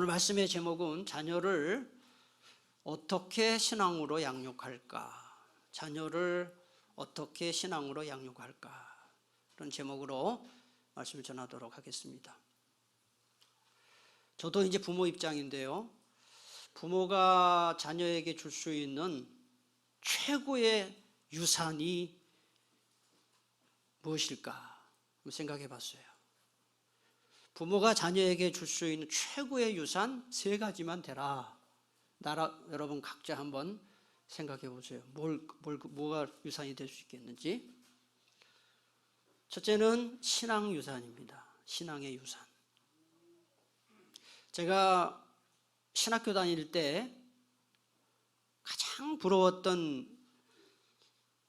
오늘 말씀의 제목은 자녀를 어떻게 신앙으로 양육할까? 자녀를 어떻게 신앙으로 양육할까? 그런 제목으로 말씀을 전하도록 하겠습니다. 저도 이제 부모 입장인데요. 부모가 자녀에게 줄 수 있는 최고의 유산이 무엇일까? 한번 생각해 봤어요. 부모가 자녀에게 줄 수 있는 최고의 유산 3가지만 되라. 여러분 각자 한번 생각해 보세요. 뭐가 유산이 될 수 있겠는지. 첫째는 신앙 유산입니다. 신앙의 유산. 제가 신학교 다닐 때 가장 부러웠던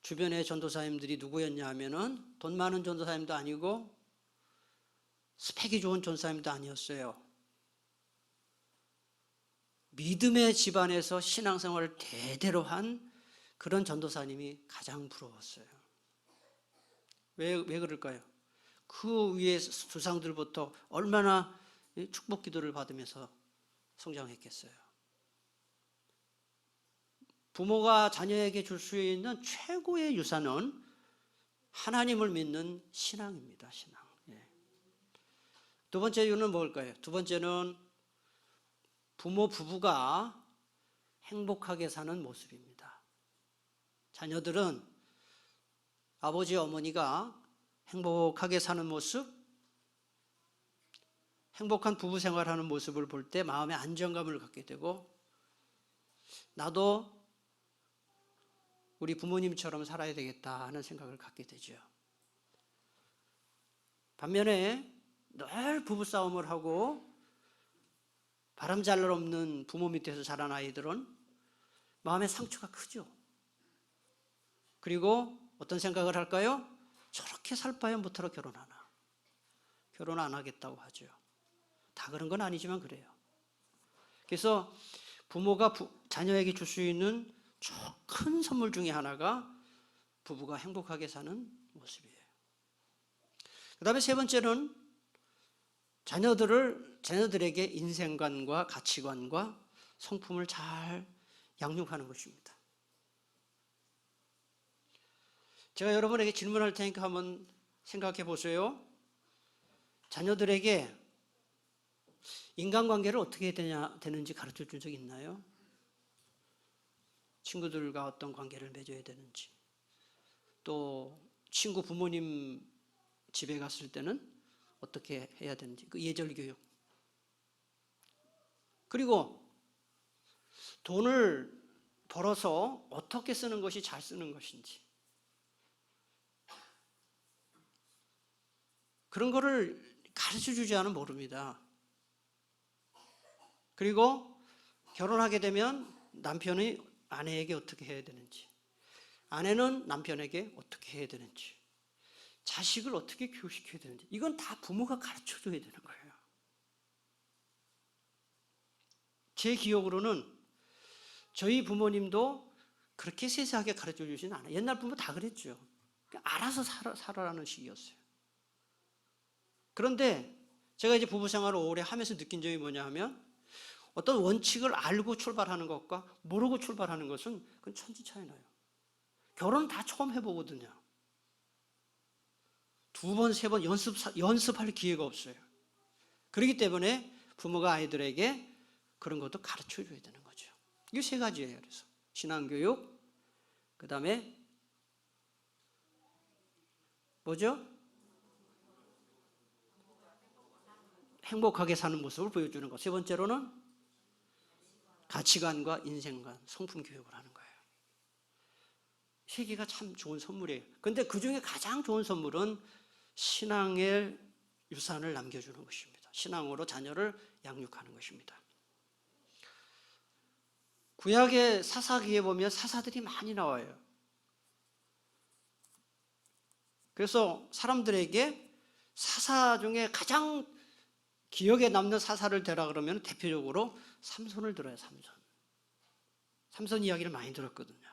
주변의 전도사님들이 누구였냐 하면은 돈 많은 전도사님도 아니고 스펙이 좋은 전도사님도 아니었어요. 믿음의 집안에서 신앙생활을 대대로 한 그런 전도사님이 가장 부러웠어요. 왜 그럴까요? 그 위에 조상들부터 얼마나 축복 기도를 받으면서 성장했겠어요. 부모가 자녀에게 줄 수 있는 최고의 유산은 하나님을 믿는 신앙입니다. 신앙. 두 번째 이유는 뭘까요? 두 번째는 부부가 행복하게 사는 모습입니다. 자녀들은 아버지, 어머니가 행복하게 사는 모습, 행복한 부부 생활하는 모습을 볼 때 마음의 안정감을 갖게 되고, 나도 우리 부모님처럼 살아야 되겠다 하는 생각을 갖게 되죠. 반면에 늘 부부싸움을 하고 바람잘 일 없는 부모 밑에서 자란 아이들은 마음의 상처가 크죠. 그리고 어떤 생각을 할까요? 저렇게 살 바에 못하러 결혼하나. 결혼 안 하겠다고 하죠. 다 그런 건 아니지만 그래요. 그래서 부모가 자녀에게 줄 수 있는 큰 선물 중에 하나가 부부가 행복하게 사는 모습이에요. 그 다음에 세 번째는 자녀들에게 인생관과 가치관과 성품을 잘 양육하는 것입니다. 제가 여러분에게 질문할 테니까 한번 생각해 보세요. 자녀들에게 인간관계를 어떻게 되는지 가르쳐 준 적 있나요? 친구들과 어떤 관계를 맺어야 되는지, 또 친구 부모님 집에 갔을 때는 어떻게 해야 되는지, 그 예절 교육. 그리고 돈을 벌어서 어떻게 쓰는 것이 잘 쓰는 것인지, 그런 거를 가르쳐 주지 않으면 모릅니다. 그리고 결혼하게 되면 남편이 아내에게 어떻게 해야 되는지, 아내는 남편에게 어떻게 해야 되는지, 자식을 어떻게 교육시켜야 되는지, 이건 다 부모가 가르쳐 줘야 되는 거예요. 제 기억으로는 저희 부모님도 그렇게 세세하게 가르쳐 주지는 않아요. 옛날 부모 다 그랬죠. 알아서 살아라는 식이었어요. 그런데 제가 이제 부부 생활을 오래 하면서 느낀 점이 뭐냐 하면, 어떤 원칙을 알고 출발하는 것과 모르고 출발하는 것은 그건 천지 차이 나요. 결혼 다 처음 해보거든요. 2번, 3번 연습할 기회가 없어요. 그렇기 때문에 부모가 아이들에게 그런 것도 가르쳐 줘야 되는 거죠. 이게 3가지예요. 그래서 신앙교육, 그 다음에 뭐죠? 행복하게 사는 모습을 보여주는 것. 3번째로는 가치관과 인생관, 성품 교육을 하는 거예요. 3개가 참 좋은 선물이에요. 그런데 그 중에 가장 좋은 선물은 신앙의 유산을 남겨주는 것입니다. 신앙으로 자녀를 양육하는 것입니다. 구약의 사사기에 보면 사사들이 많이 나와요. 그래서 사람들에게 사사 중에 가장 기억에 남는 사사를 대라 그러면 대표적으로 삼손을 들어요. 삼손 이야기를 많이 들었거든요.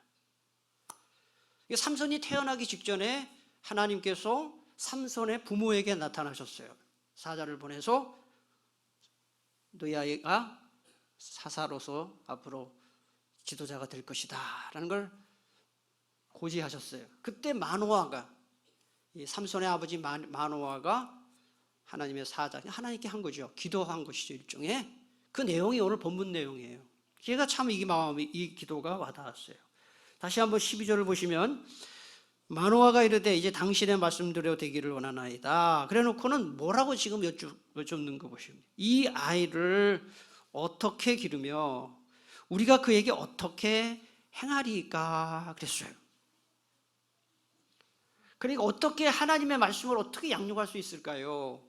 삼손이 태어나기 직전에 하나님께서 삼손의 부모에게 나타나셨어요. 사자를 보내서 너희 아이가 사사로서 앞으로 지도자가 될 것이다 라는 걸 고지하셨어요. 그때 마노아가, 이 삼손의 아버지 마노아가 하나님의 사자, 하나님께 한 거죠. 기도한 것이죠, 일종의. 그 내용이 오늘 본문 내용이에요. 제가 참 이 기도가 와닿았어요. 다시 한번 12절을 보시면, 마노아가 이르되 이제 당신의 말씀대로 되기를 원하나이다. 그래 놓고는 뭐라고 지금 여쭙는 거 보시면, 이 아이를 어떻게 기르며 우리가 그에게 어떻게 행하리까 그랬어요. 그러니까 어떻게 하나님의 말씀을 어떻게 양육할 수 있을까요?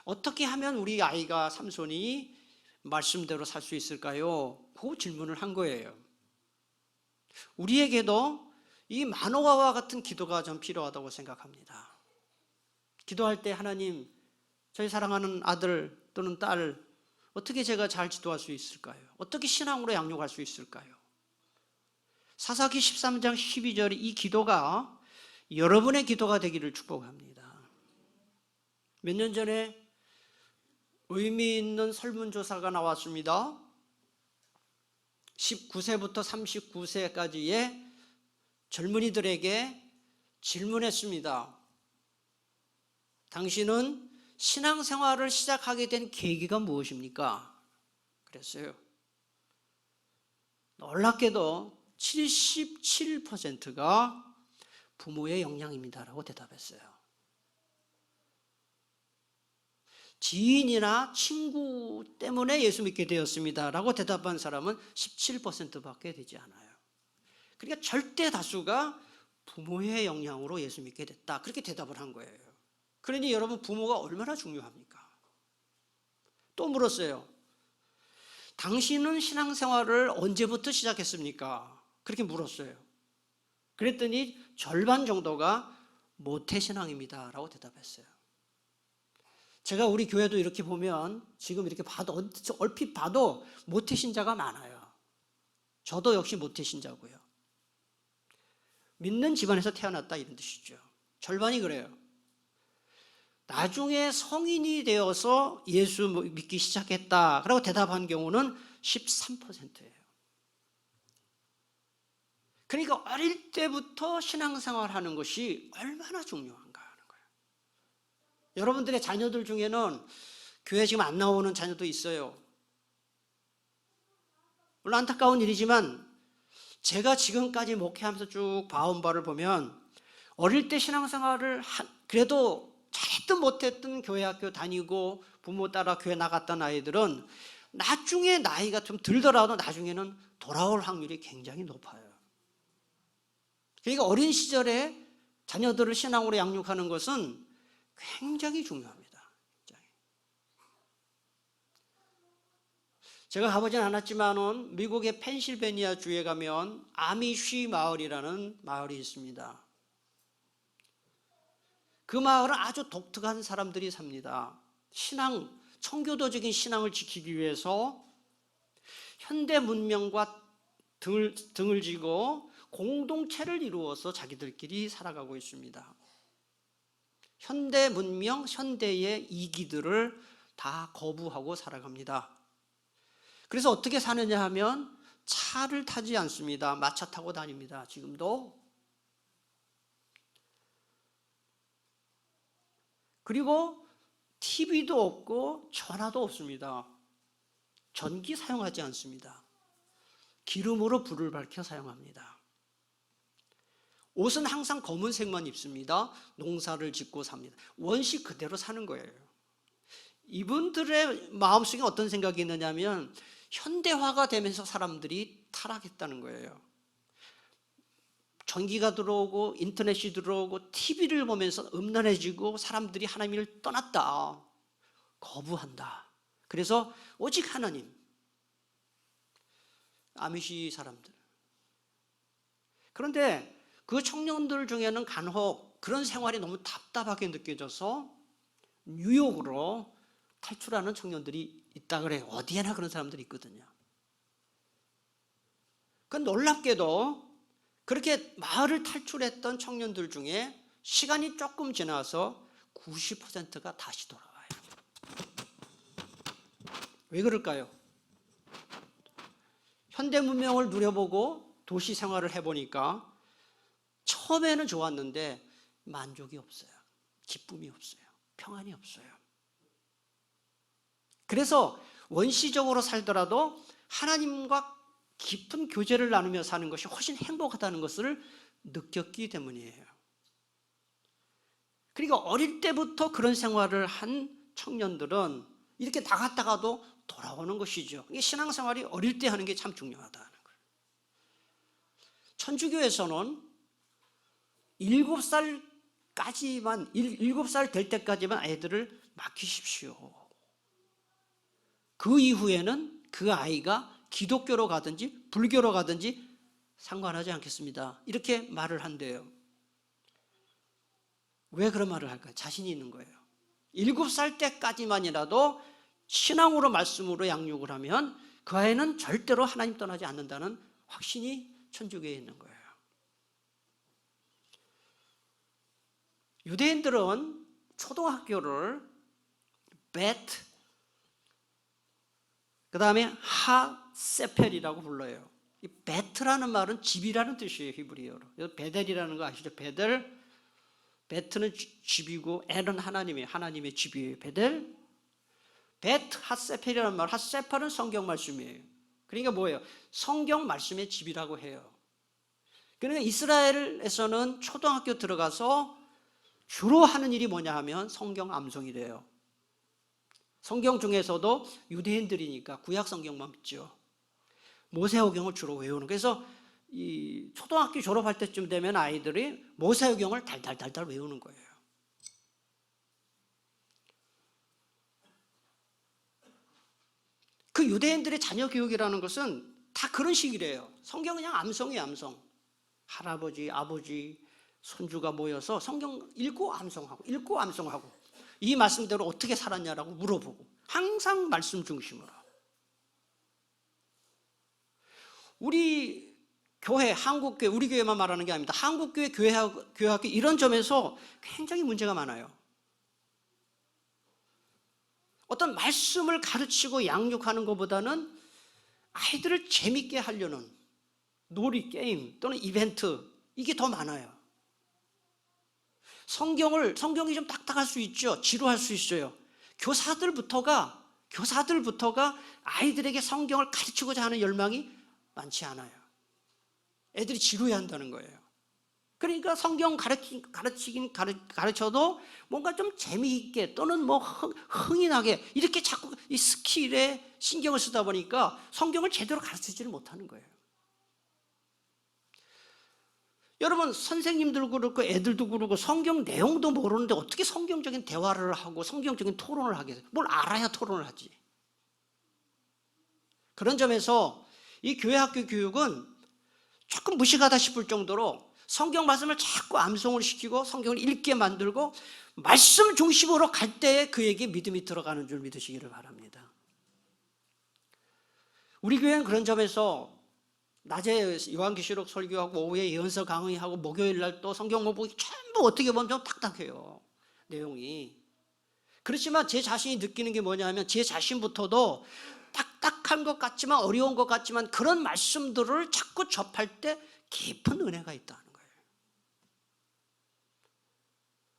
어떻게 하면 우리 아이가 삼손이 말씀대로 살 수 있을까요? 그 질문을 한 거예요. 우리에게도 이 마노아와 같은 기도가 좀 필요하다고 생각합니다. 기도할 때 하나님, 저희 사랑하는 아들 또는 딸 어떻게 제가 잘 지도할 수 있을까요? 어떻게 신앙으로 양육할 수 있을까요? 사사기 13장 12절 이 기도가 여러분의 기도가 되기를 축복합니다. 몇 년 전에 의미 있는 설문조사가 나왔습니다. 19세부터 39세까지의 젊은이들에게 질문했습니다. 당신은 신앙생활을 시작하게 된 계기가 무엇입니까? 그랬어요. 놀랍게도 77%가 부모의 영향입니다라고 대답했어요. 지인이나 친구 때문에 예수 믿게 되었습니다라고 대답한 사람은 17%밖에 되지 않아요. 그러니까 절대 다수가 부모의 영향으로 예수 믿게 됐다, 그렇게 대답을 한 거예요. 그러니 여러분, 부모가 얼마나 중요합니까? 또 물었어요. 당신은 신앙생활을 언제부터 시작했습니까? 그렇게 물었어요. 그랬더니 절반 정도가 모태신앙입니다 라고 대답했어요. 제가 우리 교회도 이렇게 보면, 지금 이렇게 봐도, 얼핏 봐도 모태신자가 많아요. 저도 역시 모태신자고요. 믿는 집안에서 태어났다 이런 뜻이죠. 절반이 그래요. 나중에 성인이 되어서 예수 믿기 시작했다 라고 대답한 경우는 13%예요. 그러니까 어릴 때부터 신앙생활 하는 것이 얼마나 중요한가 하는 거예요. 여러분들의 자녀들 중에는 교회 지금 안 나오는 자녀도 있어요. 물론 안타까운 일이지만 제가 지금까지 목회하면서 쭉 봐온 바를 보면, 어릴 때 신앙생활을 그래도 잘했든 못했든 교회 학교 다니고 부모 따라 교회 나갔던 아이들은 나중에 나이가 좀 들더라도 나중에는 돌아올 확률이 굉장히 높아요. 그러니까 어린 시절에 자녀들을 신앙으로 양육하는 것은 굉장히 중요합니다. 제가 가보진 않았지만은 미국의 펜실베니아 주에 가면 아미쉬 마을이라는 마을이 있습니다. 그 마을은 아주 독특한 사람들이 삽니다. 청교도적인 신앙을 지키기 위해서 현대 문명과 등을 지고 공동체를 이루어서 자기들끼리 살아가고 있습니다. 현대 문명, 현대의 이기들을 다 거부하고 살아갑니다. 그래서 어떻게 사느냐 하면 차를 타지 않습니다. 마차 타고 다닙니다. 지금도. 그리고 TV도 없고 전화도 없습니다. 전기 사용하지 않습니다. 기름으로 불을 밝혀 사용합니다. 옷은 항상 검은색만 입습니다. 농사를 짓고 삽니다. 원시 그대로 사는 거예요. 이분들의 마음속에 어떤 생각이 있느냐면 현대화가 되면서 사람들이 타락했다는 거예요. 전기가 들어오고 인터넷이 들어오고 TV를 보면서 음란해지고 사람들이 하나님을 떠났다, 거부한다. 그래서 오직 하나님, 아미시 사람들. 그런데 그 청년들 중에는 간혹 그런 생활이 너무 답답하게 느껴져서 뉴욕으로 탈출하는 청년들이 있다 그래요. 어디에나 그런 사람들이 있거든요. 그 놀랍게도 그렇게 마을을 탈출했던 청년들 중에 시간이 조금 지나서 90%가 다시 돌아와요. 왜 그럴까요? 현대 문명을 누려보고 도시 생활을 해보니까 처음에는 좋았는데 만족이 없어요. 기쁨이 없어요. 평안이 없어요. 그래서 원시적으로 살더라도 하나님과 깊은 교제를 나누며 사는 것이 훨씬 행복하다는 것을 느꼈기 때문이에요. 그리고 어릴 때부터 그런 생활을 한 청년들은 이렇게 나갔다가도 돌아오는 것이죠. 이게 신앙생활이 어릴 때 하는 게 참 중요하다는 거예요. 천주교에서는 7살 될 때까지만 아이들을 맡기십시오. 그 이후에는 그 아이가 기독교로 가든지 불교로 가든지 상관하지 않겠습니다. 이렇게 말을 한대요. 왜 그런 말을 할까요? 자신이 있는 거예요. 7살 때까지만이라도 신앙으로 말씀으로 양육을 하면 그 아이는 절대로 하나님 떠나지 않는다는 확신이 천주교에 있는 거예요. 유대인들은 초등학교를 베트, 그 다음에 하세펠이라고 불러요. 이 베트라는 말은 집이라는 뜻이에요. 히브리어로. 베델이라는 거 아시죠? 베델. 베트는 집이고 엘은 하나님의 집이에요. 베델. 베트 하세펠이라는 말, 하세펠은 성경 말씀이에요. 그러니까 뭐예요? 성경 말씀의 집이라고 해요. 그러니까 이스라엘에서는 초등학교 들어가서 주로 하는 일이 뭐냐 하면 성경 암송이래요. 성경 중에서도 유대인들이니까 구약 성경만 믿죠. 모세오경을 주로 외우는. 그래서 이 초등학교 졸업할 때쯤 되면 아이들이 모세오경을 달달달달 외우는 거예요. 그 유대인들의 자녀 교육이라는 것은 다 그런 식이래요. 성경 그냥 암송이에요, 암송. 할아버지, 아버지, 손주가 모여서 성경 읽고 암송하고 이 말씀대로 어떻게 살았냐라고 물어보고 항상 말씀 중심으로. 우리 교회, 한국교회, 우리 교회만 말하는 게 아닙니다. 한국교회, 교회학교 이런 점에서 굉장히 문제가 많아요. 어떤 말씀을 가르치고 양육하는 것보다는 아이들을 재밌게 하려는 놀이, 게임 또는 이벤트, 이게 더 많아요. 성경이 좀 딱딱할 수 있죠. 지루할 수 있어요. 교사들부터가 아이들에게 성경을 가르치고자 하는 열망이 많지 않아요. 애들이 지루해 한다는 거예요. 그러니까 성경 가르쳐도 뭔가 좀 재미있게 또는 뭐 흥이 나게 이렇게 자꾸 이 스킬에 신경을 쓰다 보니까 성경을 제대로 가르치지를 못하는 거예요. 여러분, 선생님들도 그렇고 애들도 그렇고 성경 내용도 모르는데 어떻게 성경적인 대화를 하고 성경적인 토론을 하겠어요? 뭘 알아야 토론을 하지. 그런 점에서 이 교회학교 교육은 조금 무식하다 싶을 정도로 성경 말씀을 자꾸 암송을 시키고 성경을 읽게 만들고 말씀 중심으로 갈 때에 그에게 믿음이 들어가는 줄 믿으시기를 바랍니다. 우리 교회는 그런 점에서 낮에 요한계시록 설교하고 오후에 예언서 강의하고 목요일 날 또 성경 공부 전부 어떻게 보면 좀 딱딱해요. 내용이. 그렇지만 제 자신이 느끼는 게 뭐냐면 제 자신부터도 딱딱한 것 같지만 어려운 것 같지만 그런 말씀들을 자꾸 접할 때 깊은 은혜가 있다는 거예요.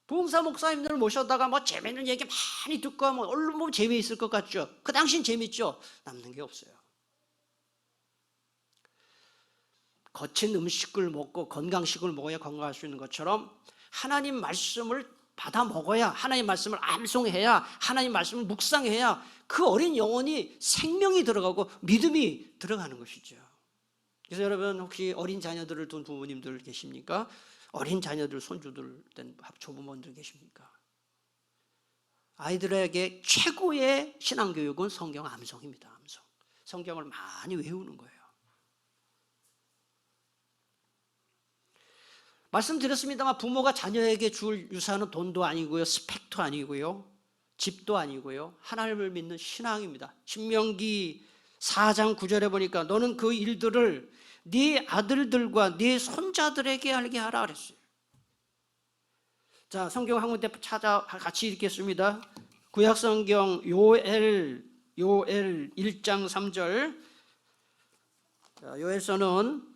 부흥사 목사님들을 모셔다가 뭐 재미있는 얘기 많이 듣고 하면 얼른 보면 재미있을 것 같죠. 그 당시엔 재미있죠. 남는 게 없어요. 거친 음식을 먹고 건강식을 먹어야 건강할 수 있는 것처럼 하나님 말씀을 받아 먹어야, 하나님 말씀을 암송해야, 하나님 말씀을 묵상해야 그 어린 영혼이 생명이 들어가고 믿음이 들어가는 것이죠. 그래서 여러분, 혹시 어린 자녀들을 둔 부모님들 계십니까? 어린 자녀들, 손주들 된 조부모님들 계십니까? 아이들에게 최고의 신앙교육은 성경 암송입니다. 암송. 성경을 많이 외우는 거예요. 말씀드렸습니다만 부모가 자녀에게 줄 유산은 돈도 아니고요, 스펙도 아니고요, 집도 아니고요, 하나님을 믿는 신앙입니다. 신명기 4장 9절에 보니까 너는 그 일들을 네 아들들과 네 손자들에게 알게 하라 그랬어요. 자, 성경 한 군데 찾아 같이 읽겠습니다. 구약성경 요엘 요엘 1장 3절. 요엘서는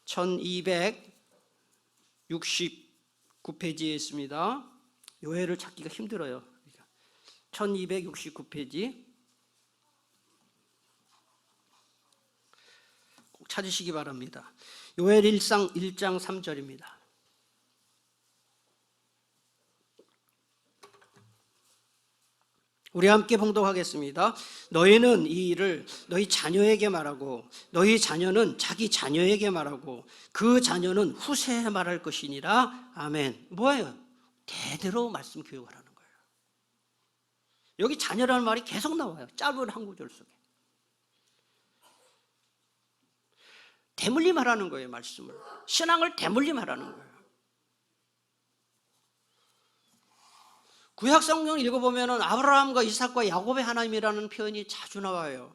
1269페이지에 있습니다. 요엘을 찾기가 힘들어요. 1269페이지 꼭 찾으시기 바랍니다. 요엘 1장 3절입니다. 우리 함께 봉독하겠습니다. 너희는 이 일을 너희 자녀에게 말하고 너희 자녀는 자기 자녀에게 말하고 그 자녀는 후세에 말할 것이니라. 아멘. 뭐예요? 대대로 말씀 교육을 하는 거예요. 여기 자녀라는 말이 계속 나와요. 짧은 한 구절 속에. 대물림하라는 거예요. 말씀을. 신앙을 대물림하라는 거예요. 구약 성경 읽어보면 아브라함과 이삭과 야곱의 하나님이라는 표현이 자주 나와요.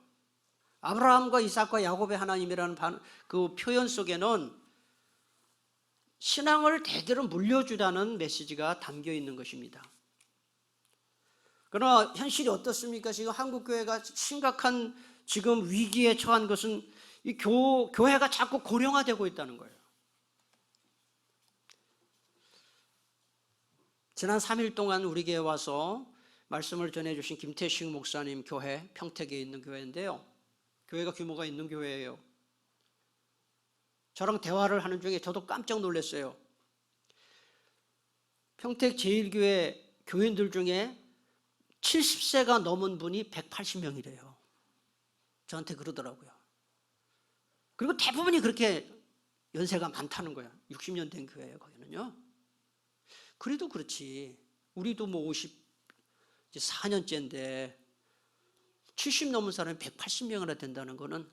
아브라함과 이삭과 야곱의 하나님이라는 그 표현 속에는 신앙을 대대로 물려주라는 메시지가 담겨 있는 것입니다. 그러나 현실이 어떻습니까? 지금 한국교회가 심각한 지금 위기에 처한 것은 이 교회가 자꾸 고령화되고 있다는 거예요. 지난 3일 동안 우리 교회에 와서 말씀을 전해주신 김태식 목사님 교회, 평택에 있는 교회인데요. 교회가 규모가 있는 교회예요. 저랑 대화를 하는 중에 저도 깜짝 놀랐어요. 평택 제1교회 교인들 중에 70세가 넘은 분이 180명이래요. 저한테 그러더라고요. 그리고 대부분이 그렇게 연세가 많다는 거예요. 60년 된 교회예요, 거기는요. 그래도 그렇지. 우리도 뭐 54년째인데 70 넘은 사람이 180명이나 된다는 거는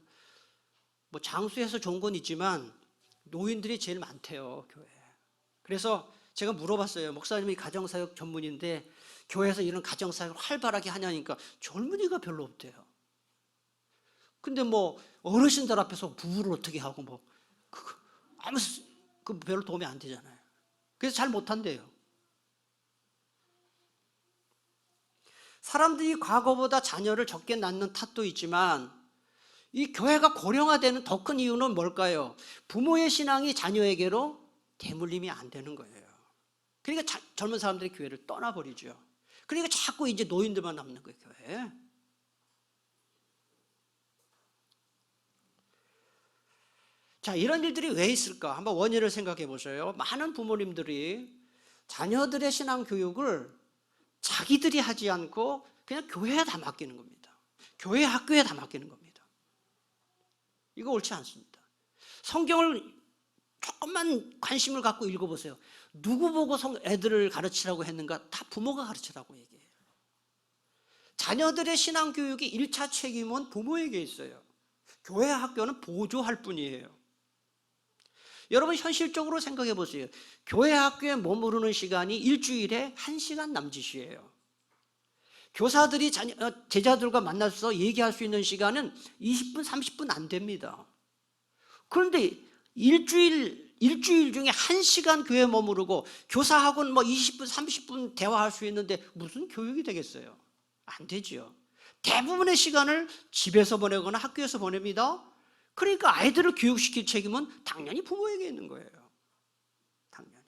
뭐 장수해서 좋은 건 있지만 노인들이 제일 많대요, 교회에. 그래서 제가 물어봤어요. 목사님이 가정사역 전문인데 교회에서 이런 가정사역을 활발하게 하냐니까 젊은이가 별로 없대요. 근데 뭐 어르신들 앞에서 부부를 어떻게 하고 뭐 아무 별로 도움이 안 되잖아요. 그래서 잘 못한대요. 사람들이 과거보다 자녀를 적게 낳는 탓도 있지만 이 교회가 고령화되는 더 큰 이유는 뭘까요? 부모의 신앙이 자녀에게로 대물림이 안 되는 거예요. 그러니까 젊은 사람들이 교회를 떠나버리죠. 그러니까 자꾸 이제 노인들만 남는 거예요, 교회에. 자, 이런 일들이 왜 있을까? 한번 원인을 생각해 보세요. 많은 부모님들이 자녀들의 신앙 교육을 자기들이 하지 않고 그냥 교회에 다 맡기는 겁니다. 교회 학교에 다 맡기는 겁니다. 이거 옳지 않습니다. 성경을 조금만 관심을 갖고 읽어보세요. 누구 보고 애들을 가르치라고 했는가? 다 부모가 가르치라고 얘기해요. 자녀들의 신앙 교육이 1차 책임은 부모에게 있어요. 교회 학교는 보조할 뿐이에요. 여러분 현실적으로 생각해 보세요. 교회 학교에 머무르는 시간이 일주일에 1시간 남짓이에요. 교사들이 제자들과 만나서 얘기할 수 있는 시간은 20분, 30분 안 됩니다. 그런데 일주일 중에 1시간 교회에 머무르고 교사하고는 뭐 20분, 30분 대화할 수 있는데 무슨 교육이 되겠어요? 안 되죠. 대부분의 시간을 집에서 보내거나 학교에서 보냅니다. 그러니까 아이들을 교육시킬 책임은 당연히 부모에게 있는 거예요. 당연히.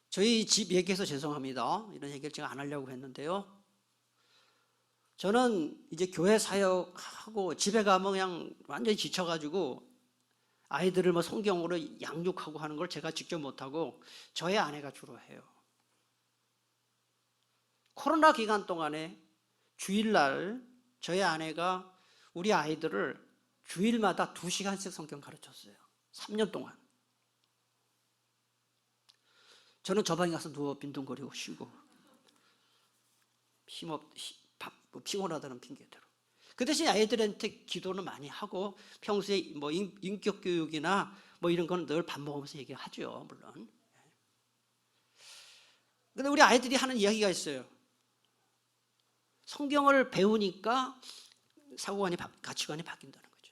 저희 집 얘기해서 죄송합니다. 이런 얘기를 제가 안 하려고 했는데요. 저는 이제 교회 사역하고 집에 가면 그냥 완전히 지쳐가지고 아이들을 뭐 성경으로 양육하고 하는 걸 제가 직접 못하고 저의 아내가 주로 해요. 코로나 기간 동안에 주일날 저희 아내가 우리 아이들을 주일마다 2시간씩 성경 가르쳤어요. 3년 동안. 저는 저 방에 가서 누워 빈둥거리고 쉬고 피곤하다는 핑계대로. 그 대신 아이들한테 기도는 많이 하고 평소에 뭐 인격 교육이나 뭐 이런 건 늘 밥 먹으면서 얘기하죠, 물론. 근데 우리 아이들이 하는 이야기가 있어요. 성경을 배우니까 가치관이 바뀐다는 거죠.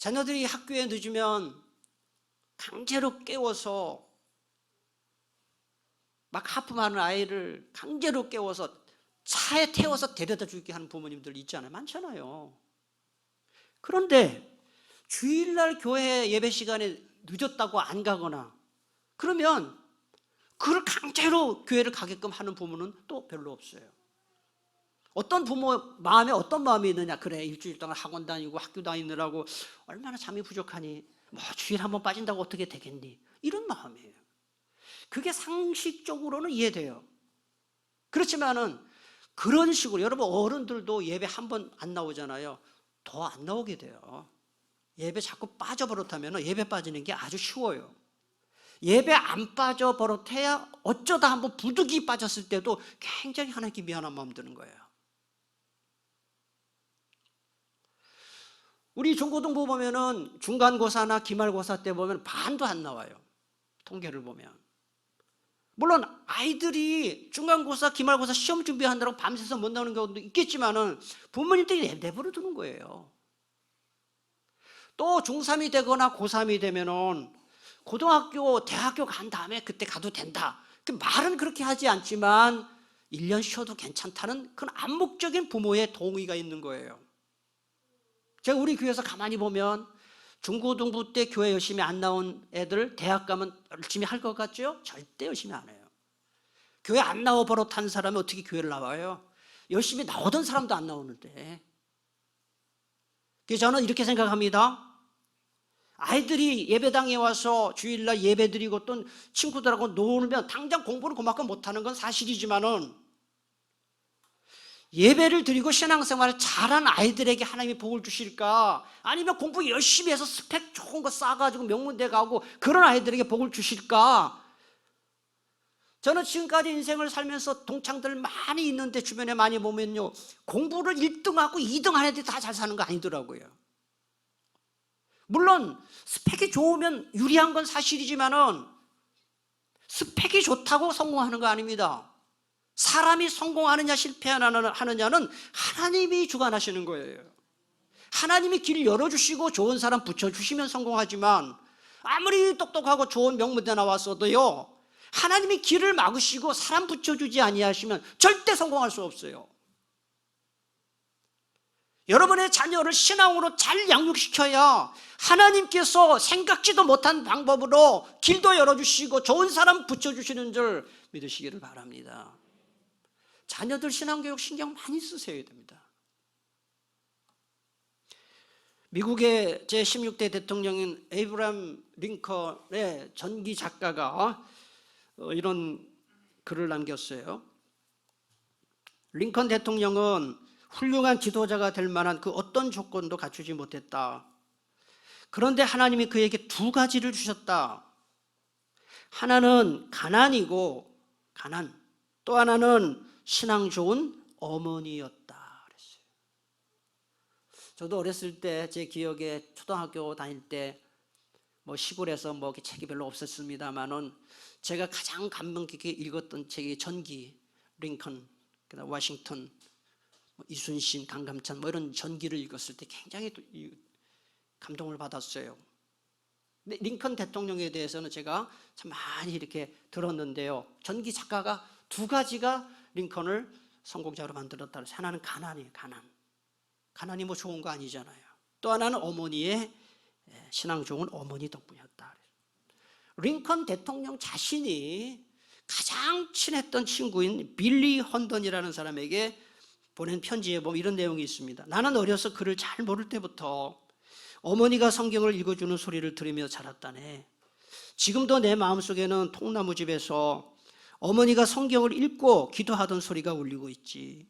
자녀들이 학교에 늦으면 강제로 깨워서 막 하품하는 아이를 강제로 깨워서 차에 태워서 데려다 주게 하는 부모님들 있잖아요. 많잖아요. 그런데 주일날 교회 예배 시간에 늦었다고 안 가거나 그러면 그를 강제로 교회를 가게끔 하는 부모는 또 별로 없어요. 어떤 부모 마음에 어떤 마음이 있느냐. 그래, 일주일 동안 학원 다니고 학교 다니느라고 얼마나 잠이 부족하니, 뭐 주일 한번 빠진다고 어떻게 되겠니, 이런 마음이에요. 그게 상식적으로는 이해돼요. 그렇지만은 그런 식으로 여러분 어른들도 예배 한 번 안 나오잖아요. 더 안 나오게 돼요. 예배 자꾸 빠져버릇하면 예배 빠지는 게 아주 쉬워요. 예배 안 빠져버릇해야 어쩌다 한번 부득이 빠졌을 때도 굉장히 하나님께 미안한 마음 드는 거예요. 우리 중고등부 보면은 중간고사나 기말고사 때 보면 반도 안 나와요. 통계를 보면. 물론 아이들이 중간고사, 기말고사 시험 준비하느라고 밤새서 못 나오는 경우도 있겠지만은 부모님들이 내버려 두는 거예요. 또 중3이 되거나 고3이 되면은 고등학교, 대학교 간 다음에 그때 가도 된다. 그 말은 그렇게 하지 않지만 1년 쉬어도 괜찮다는 그런 암묵적인 부모의 동의가 있는 거예요. 제가 우리 교회에서 가만히 보면 중고등부 때 교회 열심히 안 나온 애들 대학 가면 열심히 할 것 같죠? 절대 열심히 안 해요. 교회 안 나와 버릇한 사람이 어떻게 교회를 나와요? 열심히 나오던 사람도 안 나오는데. 그래서 저는 이렇게 생각합니다. 아이들이 예배당에 와서 주일날 예배 드리고 또 친구들하고 놀면 당장 공부를 그만큼 못하는 건 사실이지만은 예배를 드리고 신앙생활을 잘한 아이들에게 하나님이 복을 주실까? 아니면 공부 열심히 해서 스펙 좋은 거 쌓아가지고 명문대 가고 그런 아이들에게 복을 주실까? 저는 지금까지 인생을 살면서 동창들 많이 있는데 주변에 많이 보면요, 공부를 1등하고 2등 하는 애들이 다 잘 사는 거 아니더라고요. 물론 스펙이 좋으면 유리한 건 사실이지만은 스펙이 좋다고 성공하는 거 아닙니다. 사람이 성공하느냐 실패하느냐는 하나님이 주관하시는 거예요. 하나님이 길 열어주시고 좋은 사람 붙여주시면 성공하지만 아무리 똑똑하고 좋은 명문대 나왔어도요, 하나님이 길을 막으시고 사람 붙여주지 아니하시면 절대 성공할 수 없어요. 여러분의 자녀를 신앙으로 잘 양육시켜야 하나님께서 생각지도 못한 방법으로 길도 열어주시고 좋은 사람 붙여주시는 줄 믿으시기를 바랍니다. 자녀들 신앙교육 신경 많이 쓰셔야 됩니다. 미국의 제16대 대통령인 에이브라함 링컨의 전기 작가가 이런 글을 남겼어요. 링컨 대통령은 훌륭한 지도자가 될 만한 그 어떤 조건도 갖추지 못했다. 그런데 하나님이 그에게 2가지를 주셨다. 하나는 가난이고, 가난. 또 하나는 신앙 좋은 어머니였다 그랬어요. 저도 어렸을 때 제 기억에 초등학교 다닐 때 뭐 시골에서 뭐 책이 별로 없었습니다만은 제가 가장 감명 깊게 읽었던 책이 전기, 링컨, 그다음 워싱턴, 이순신, 강감찬 뭐 이런 전기를 읽었을 때 굉장히 감동을 받았어요. 근데 링컨 대통령에 대해서는 제가 참 많이 이렇게 들었는데요, 전기 작가가 2가지가 링컨을 성공자로 만들었다. 하나는 가난이에요. 가난이 뭐 좋은 거 아니잖아요. 또 하나는 어머니의 신앙 좋은 어머니 덕분이었다. 링컨 대통령 자신이 가장 친했던 친구인 빌리 헌던이라는 사람에게 보낸 편지에 보면 이런 내용이 있습니다. 나는 어려서 글을 잘 모를 때부터 어머니가 성경을 읽어주는 소리를 들으며 자랐다네. 지금도 내 마음속에는 통나무집에서 어머니가 성경을 읽고 기도하던 소리가 울리고 있지.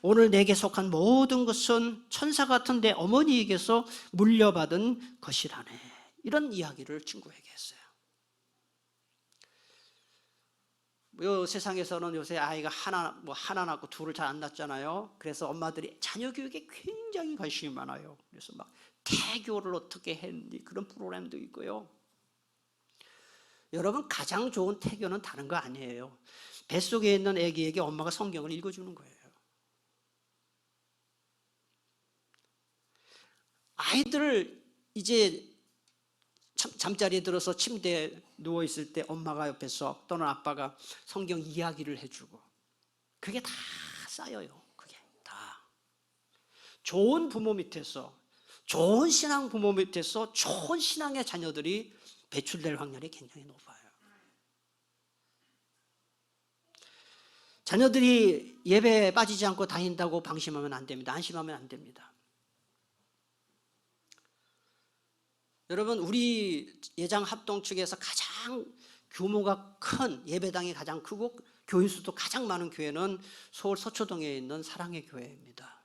오늘 내게 속한 모든 것은 천사 같은 내 어머니에게서 물려받은 것이라네. 이런 이야기를 친구에게 했어요. 이 세상에서는 요새 아이가 하나 낳고 둘을 잘 안 낳잖아요. 그래서 엄마들이 자녀 교육에 굉장히 관심이 많아요. 그래서 막 태교를 어떻게 했니 그런 프로그램도 있고요. 여러분, 가장 좋은 태교는 다른 거 아니에요. 뱃속에 있는 아기에게 엄마가 성경을 읽어주는 거예요. 아이들을 이제 잠자리에 들어서 침대에 누워있을 때 엄마가 옆에서 또는 아빠가 성경 이야기를 해주고, 그게 다 쌓여요. 그게 다 좋은 부모 밑에서, 좋은 신앙 부모 밑에서 좋은 신앙의 자녀들이 배출될 확률이 굉장히 높아요. 자녀들이 예배에 빠지지 않고 다닌다고 방심하면 안 됩니다. 안심하면 안 됩니다. 여러분, 우리 예장 합동 측에서 가장 규모가 큰, 예배당이 가장 크고 교인 수도 가장 많은 교회는 서울 서초동에 있는 사랑의 교회입니다.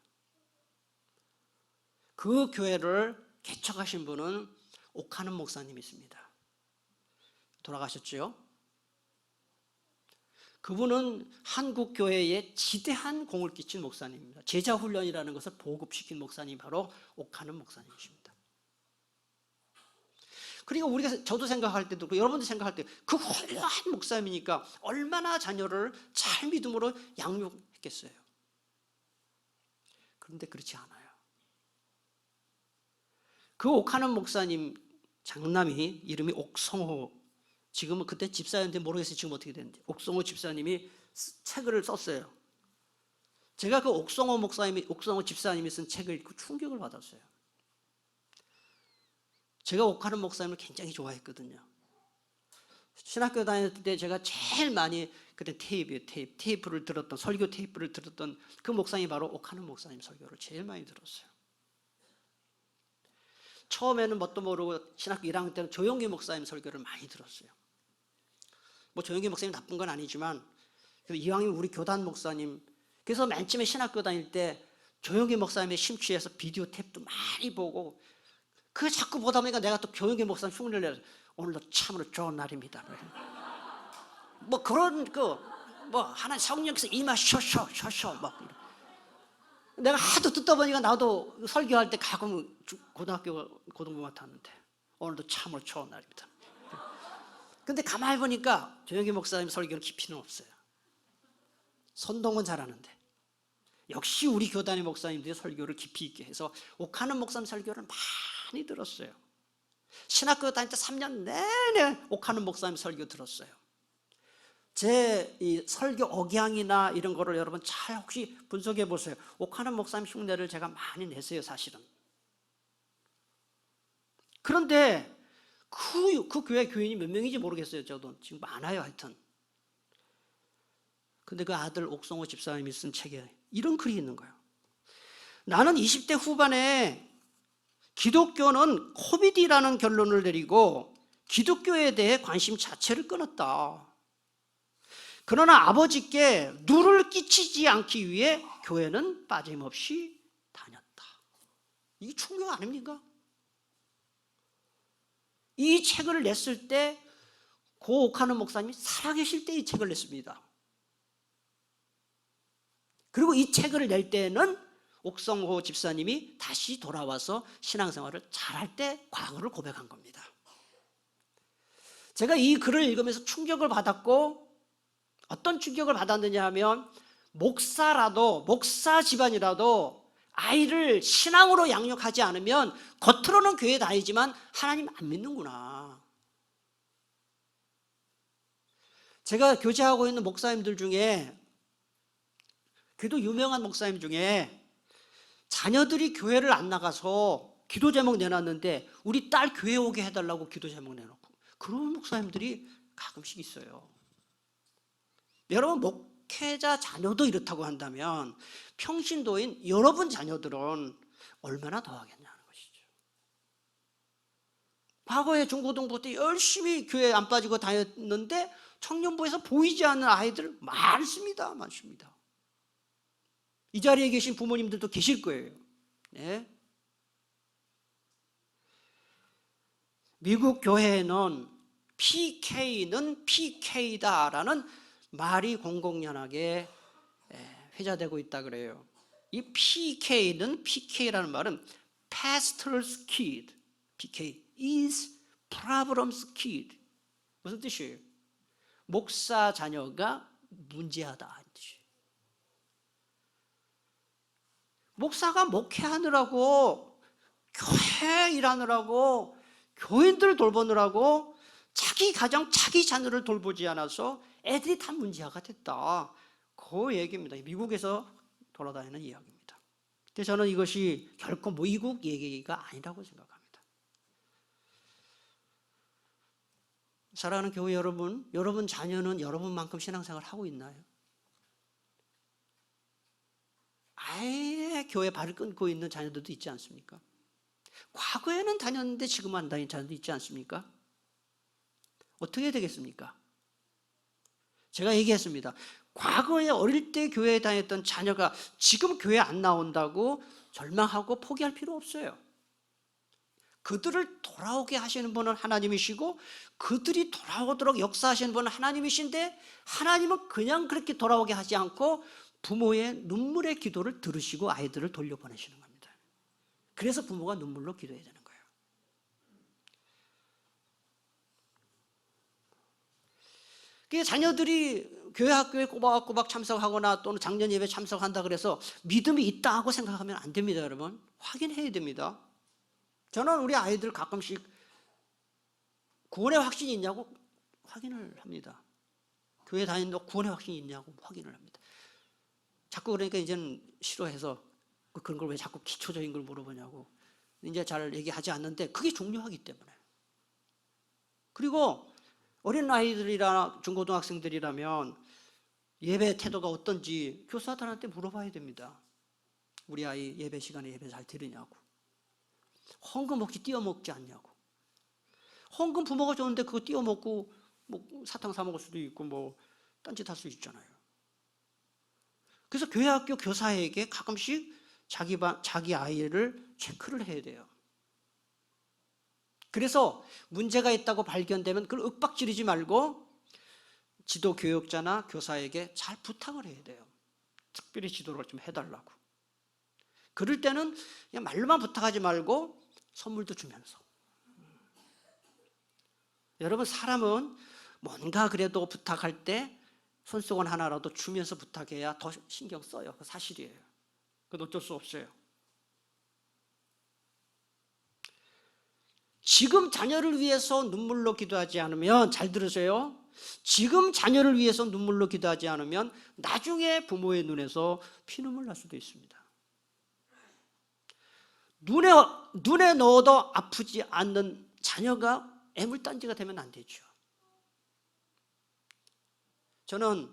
그 교회를 개척하신 분은 옥하는 목사님이십니다. 돌아가셨죠? 그분은 한국 교회에 지대한 공을 끼친 목사님입니다. 제자 훈련이라는 것을 보급시킨 목사님이 바로 옥하는 목사님이십니다. 그리고 우리가, 저도 생각할 때도, 여러분도 생각할 때, 그 훌륭한 목사님이니까 얼마나 자녀를 잘 믿음으로 양육했겠어요. 그런데 그렇지 않아요. 그 옥하는 목사님 장남이 이름이 옥성호, 지금은 그때 집사였는데 모르겠어요. 지금 어떻게 됐는지. 옥성호 집사님이 책을 썼어요. 제가 그 옥성호 집사님이 쓴 책을 읽고 충격을 받았어요. 제가 옥하는 목사님을 굉장히 좋아했거든요. 신학교 다닐 때 제가 제일 많이, 그때 테이프를 들었던, 설교 테이프를 들었던 그 목사님이 바로 옥하는 목사님 설교를 제일 많이 들었어요. 처음에는 뭣도 모르고 신학교 1학년 때는 조용기 목사님 설교를 많이 들었어요. 뭐 조용기 목사님 나쁜 건 아니지만, 이왕이면 우리 교단 목사님, 그래서 맨 처음에 신학교 다닐 때 조용기 목사님의 심취해서 비디오 탭도 많이 보고, 그 자꾸 보다 보니까 내가 또 조용기 목사님 흉내를 내서, 오늘도 참으로 좋은 날입니다. 뭐 그런 뭐 하나님 성령께서 임하셔 막. 내가 하도 듣다 보니까 나도 설교할 때 가끔 고등학교 고등부 맡았는데, 오늘도 참으로 좋은 날입니다. 근데 가만히 보니까 조영기 목사님 설교는 깊이는 없어요. 선동은 잘하는데, 역시 우리 교단의 목사님들이 설교를 깊이 있게 해서 옥하는 목사님 설교를 많이 들었어요. 신학교 다닐 때 3년 내내 옥하는 목사님 설교 들었어요. 제 이 설교 억양이나 이런 거를 여러분 잘 혹시 분석해 보세요. 옥하는 목사님 흉내를 제가 많이 냈어요, 사실은. 그런데 그 교회 교인이 몇 명인지 모르겠어요. 저도 지금 많아요, 하여튼. 근데 그 아들 옥성호 집사님이 쓴 책에 이런 글이 있는 거예요. 나는 20대 후반에 기독교는 코미디라는 결론을 내리고 기독교에 대해 관심 자체를 끊었다. 그러나 아버지께 누를 끼치지 않기 위해 교회는 빠짐없이 다녔다. 이게 충격 아닙니까? 이 책을 냈을 때 옥하는 목사님이 살아계실 때 이 책을 냈습니다. 그리고 이 책을 낼 때는 옥성호 집사님이 다시 돌아와서 신앙생활을 잘할 때 과거를 고백한 겁니다. 제가 이 글을 읽으면서 충격을 받았고, 어떤 충격을 받았느냐 하면, 목사 집안이라도 아이를 신앙으로 양육하지 않으면 겉으로는 교회 다니지만 하나님 안 믿는구나. 제가 교제하고 있는 목사님들 중에, 그래도 유명한 목사님 중에 자녀들이 교회를 안 나가서 기도 제목 내놨는데 우리 딸 교회 오게 해달라고 기도 제목 내놓고, 그런 목사님들이 가끔씩 있어요. 여러분, 목회자 자녀도 이렇다고 한다면 평신도인 여러분 자녀들은 얼마나 더 하겠냐는 것이죠. 과거에 중고등부 때 열심히 교회 안 빠지고 다녔는데 청년부에서 보이지 않는 아이들 많습니다. 이 자리에 계신 부모님들도 계실 거예요. 네? 미국 교회에는 PK는 PK다라는 말이 공공연하게 회자되고 있다 그래요. 이 PK는, PK라는 말은 Pastor's Kid, PK is Problem's Kid. 무슨 뜻이에요? 목사 자녀가 문제하다. 목사가 목회하느라고 교회 일하느라고, 교인들 돌보느라고 자기 가정, 자기 자녀를 돌보지 않아서 애들이 다 문제아가 됐다. 그 얘기입니다. 미국에서 돌아다니는 이야기입니다. 근데 저는 이것이 결코 미국 얘기가 아니라고 생각합니다. 사랑하는 교회 여러분, 여러분 자녀는 여러분만큼 신앙생활을 하고 있나요? 아예 교회 발을 끊고 있는 자녀들도 있지 않습니까? 과거에는 다녔는데 지금 안 다니는 자녀도 있지 않습니까? 어떻게 되겠습니까? 제가 얘기했습니다. 과거에 어릴 때 교회에 다녔던 자녀가 지금 교회 안 나온다고 절망하고 포기할 필요 없어요. 그들을 돌아오게 하시는 분은 하나님이시고 그들이 돌아오도록 역사하시는 분은 하나님이신데, 하나님은 그냥 그렇게 돌아오게 하지 않고 부모의 눈물의 기도를 들으시고 아이들을 돌려보내시는 겁니다. 그래서 부모가 눈물로 기도해야 되는 거예요. 그래서 자녀들이 교회 학교에 꼬박꼬박 참석하거나 또는 작년 예배 참석한다 그래서 믿음이 있다 하고 생각하면 안 됩니다. 여러분, 확인해야 됩니다. 저는 우리 아이들 가끔씩 구원의 확신이 있냐고 확인을 합니다. 교회 다니는데 구원의 확신이 있냐고 확인을 합니다. 자꾸 그러니까 이제는 싫어해서 그런 걸 왜 자꾸 기초적인 걸 물어보냐고 이제 잘 얘기하지 않는데, 그게 중요하기 때문에. 그리고 어린 아이들이나 중고등학생들이라면 예배 태도가 어떤지 교사들한테 물어봐야 됩니다. 우리 아이 예배 시간에 예배 잘 들으냐고, 헌금 혹시 띄어먹지 않냐고. 헌금 부모가 줬는데 그거 띄어먹고 뭐 사탕 사 먹을 수도 있고 뭐 딴짓 할 수 있잖아요. 그래서 교회 학교 교사에게 가끔씩 자기 아이를 체크를 해야 돼요. 그래서 문제가 있다고 발견되면 그걸 윽박지르지 말고 지도 교육자나 교사에게 잘 부탁을 해야 돼요. 특별히 지도를 좀 해달라고. 그럴 때는 그냥 말로만 부탁하지 말고 선물도 주면서. 여러분, 사람은 뭔가 그래도 부탁할 때 손수건 하나라도 주면서 부탁해야 더 신경 써요. 그 사실이에요. 그건 어쩔 수 없어요. 지금 자녀를 위해서 눈물로 기도하지 않으면, 잘 들으세요. 지금 자녀를 위해서 눈물로 기도하지 않으면 나중에 부모의 눈에서 피눈물 날 수도 있습니다. 눈에 넣어도 아프지 않는 자녀가 애물단지가 되면 안 되죠. 저는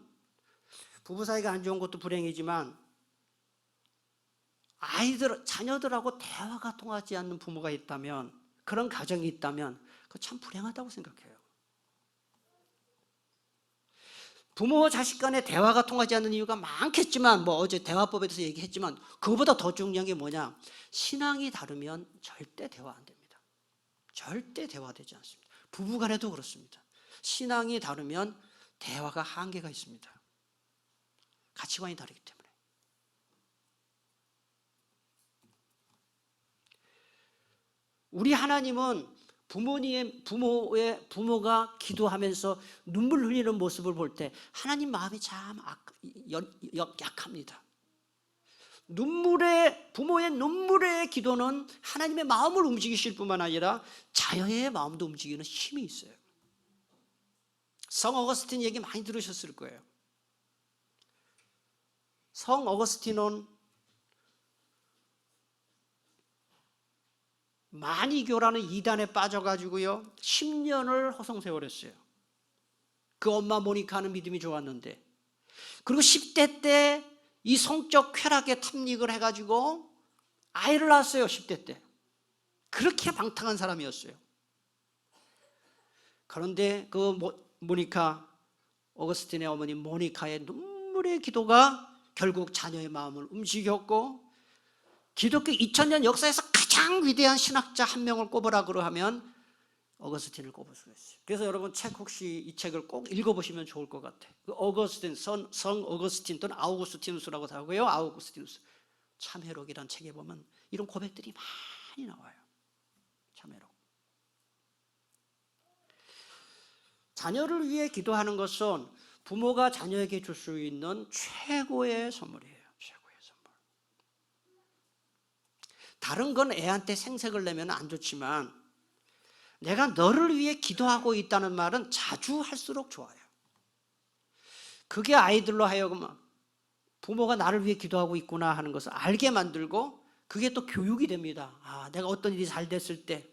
부부 사이가 안 좋은 것도 불행이지만 자녀들하고 대화가 통하지 않는 부모가 있다면, 그런 가정이 있다면 그거 참 불행하다고 생각해요. 부모와 자식 간에 대화가 통하지 않는 이유가 많겠지만, 뭐 어제 대화법에 대해서 얘기했지만 그거보다 더 중요한 게 뭐냐, 신앙이 다르면 절대 대화 안 됩니다. 절대 대화되지 않습니다. 부부 간에도 그렇습니다. 신앙이 다르면 대화가 한계가 있습니다. 가치관이 다르기 때문에. 우리 하나님은 부모가 기도하면서 눈물 흘리는 모습을 볼 때 하나님 마음이 참 약합니다. 부모의 눈물의 기도는 하나님의 마음을 움직이실 뿐만 아니라 자녀의 마음도 움직이는 힘이 있어요. 성 어거스틴 얘기 많이 들으셨을 거예요. 성 어거스틴은 마니교라는 이단에 빠져가지고요 10년을 허송세월했어요. 그 엄마 모니카는 믿음이 좋았는데, 그리고 10대 때 이 성적 쾌락에 탐닉을 해가지고 아이를 낳았어요. 10대 때. 그렇게 방탕한 사람이었어요. 그런데 그 모니카, 어거스틴의 어머니 모니카의 눈물의 기도가 결국 자녀의 마음을 움직였고, 기독교 2000년 역사에서 가장 위대한 신학자 한 명을 꼽으라고 하면 어거스틴을 꼽을 수가 있어요. 그래서 여러분 혹시 이 책을 꼭 읽어보시면 좋을 것 같아요. 그 어거스틴, 성 어거스틴 또는 아우구스티누스라고 하고요. 아우구스티누스. 참회록이라는 책에 보면 이런 고백들이 많이 나와요. 참회록. 자녀를 위해 기도하는 것은 부모가 자녀에게 줄 수 있는 최고의 선물이에요. 최고의 선물. 다른 건 애한테 생색을 내면 안 좋지만 내가 너를 위해 기도하고 있다는 말은 자주 할수록 좋아요. 그게 아이들로 하여금 부모가 나를 위해 기도하고 있구나 하는 것을 알게 만들고 그게 또 교육이 됩니다. 아, 내가 어떤 일이 잘 됐을 때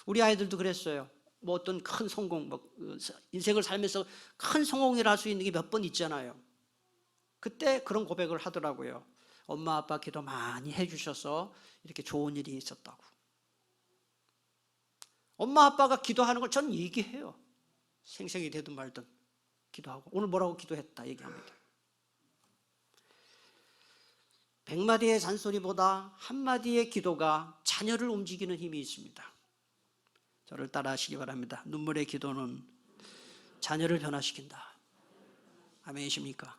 우리 아이들도 그랬어요. 뭐 어떤 큰 성공, 인생을 살면서 큰 성공을 할 수 있는 게 몇 번 있잖아요. 그때 그런 고백을 하더라고요. 엄마 아빠 기도 많이 해주셔서 이렇게 좋은 일이 있었다고. 엄마 아빠가 기도하는 걸 전 얘기해요. 생색이 되든 말든 기도하고 오늘 뭐라고 기도했다 얘기합니다. 100마디의 잔소리보다 한마디의 기도가 자녀를 움직이는 힘이 있습니다. 저를 따라 하시기 바랍니다. 눈물의 기도는 자녀를 변화시킨다. 아멘이십니까?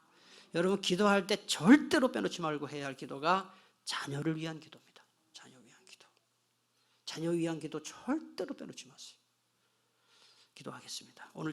여러분 기도할 때 절대로 빼놓지 말고 해야 할 기도가 자녀를 위한 기도입니다. 자녀 위한 기도. 자녀 위한 기도 절대로 빼놓지 마세요. 기도하겠습니다. 오늘